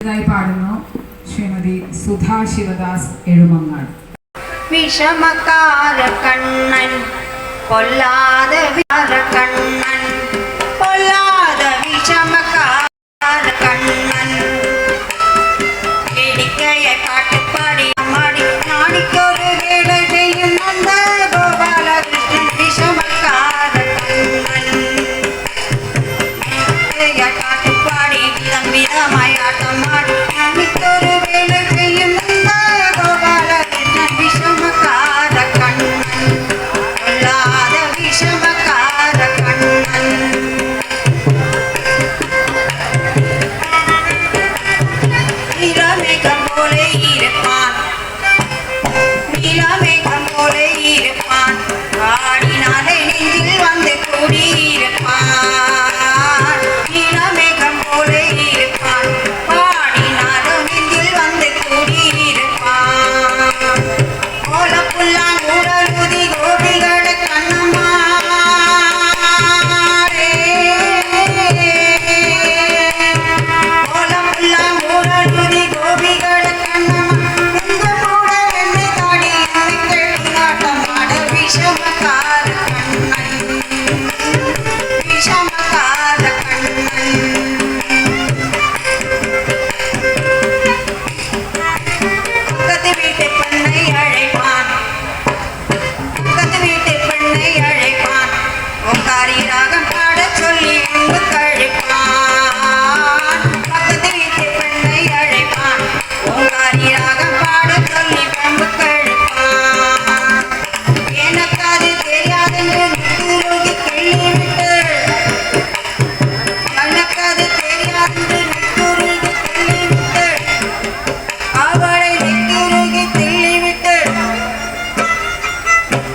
പാടുന്നു ശ്രീമതി സുധാ ശിവദാസ് എഴുമങ്ങാട്. വിഷമക്കാര കണ്ണൻ പൊല്ലാത കണ്ണൻ പൊല്ലാത വിഷമക്കാര കണ്ണൻ ഇടിക്കയെ കാട്ടുപാടി മാടി നാടിക്കൊരു വേല ചെയ്യും നന്ദ ഗോപാലകൃഷ്ണൻ വിഷമക്കാര കണ്ണൻ കാട്ടുപാടി സംവിധമായ ആട്ടം മാടി നാടിക്കൊരു വേല ചെയ്യും നന്ദ ഗോപാലകൃഷ്ണൻ വിഷമക്കാര കണ്ണൻ പൊല്ലാത വിഷമക്കാര കണ്ണൻ நீலமேகம் போலே இருப்பான் நீலமேகம் போலே இருப்பான் பாடினாலே நெஞ்சில் வந்து கூடியிருப்பான் நீலமேகம் போலே இருப்பான் பாடினாலும் நெஞ்சில் வந்து கூடியிருப்பான் கோலப்புல்லான் ஊரலுதி கோபிகள கண்ணம்மா கோலப்புல்லான் ஊரலுதி கோபிகள கண்ணம்மா எந்த கூட வெண்ணை தாடி நாட்டம் ஆட விஷமக்கார கண்ணன் விஷமக்கார கண்ணன் பக்கத்து வீட்டு பெண்ணை அழைப்பான் பக்கத்து வீட்டு பெண்ணை அழைப்பான் ஓங்காரி ராகம் பாடச் சொல்லி அன்பு கழிப்பான் பக்கத்து வீட்டு பெண்ணை அழைப்பான் ஓங்காரி ராகம் பாடச் சொல்லி அன்பு கழிப்பான் எனக்கு அது தெரியாதென்று நிட்டுருகி கிள்ளிவிட்டு எனக்கு அது தெரியாதென்று நிட்டுருகி கிள்ளிவிட்டு அவளை நிட்டுருகி திள்ளிவிட்டு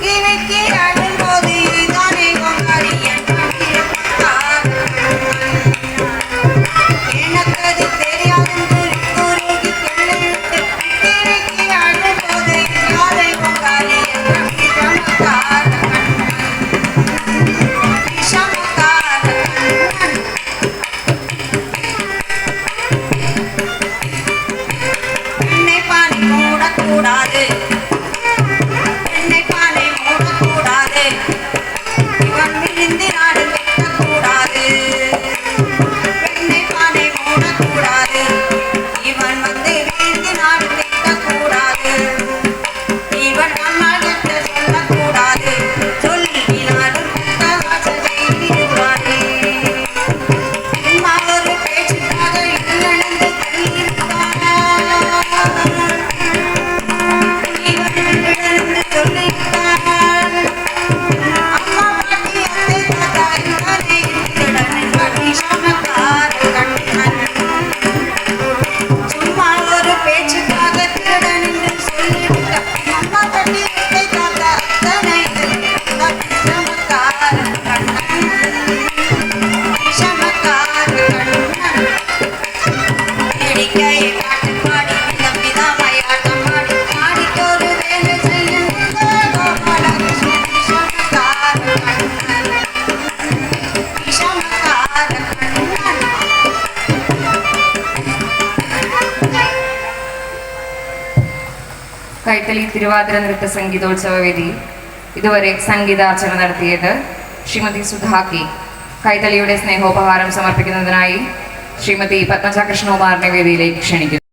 கிழக்கி அழும்போது இதுதானே கொங்காரி எனக்கு அது தெரியாதென்று நிட்டுருகி கிள்ளிவிட்டு கிழக்கி அழும்போது இதுதானே கொங்காரி விஷமக்கார கண்ணன் பெண்ணை பானை மூடக்கூடாது பெண்ணை பானை மூடக்கூடாது இவன் விழுந்து நாடு வெட்டக்கூடாது பெண்ணை பானை மூடக்கூடாது இவன் வந்து விழுந்து நாடு வெட்டக்கூடாது இவன் நம்மால் வெட்ட சொல்லக்கூடாது சொல்லினாலும் குத்தவாசல் செய்திடுவானே சும்மா ஒரு பேச்சுக்காக இல்லைன்னு சொல்லிவிட்டான் இவன் இல்லைன்னு சொல்லிவிட்டான் அம்மா பாட்டி அத்தை தாத்தா இவனே இருக்கிறடன் விஷமக்கார கண்ணன் சும்மா ஒரு பேச்சுக்காக திருடன் என்று சொல்லிவிட்டான் அம்மா பாட்டி அத்தை தாத்தா அத்தனை விஷமக்கார கண்ணன் விஷமக்கார கண்ணன் இடிக்கையை காட்டுப்பாடி விதவிதமாய் ஆட்டம் ஆடி ஆடிக்கொரு வேலை செய்யும் கோபாலகிருஷ்ணன் விஷமக்கார கண்ணன் விஷமக்கார கண்ணன் കൈത്തലി തിരുവാതിര നൃത്ത സംഗീതോത്സവ വേദി ഇതുവരെ സംഗീതാർച്ചന നടത്തിയത് ശ്രീമതി സുധാ കെ. കൈത്തലിയുടെ സ്നേഹോപഹാരം സമർപ്പിക്കുന്നതിനായി ശ്രീമതി പത്മജ കൃഷ്ണകുമാറിനെ വേദിയിലേക്ക് ക്ഷണിക്കുന്നു.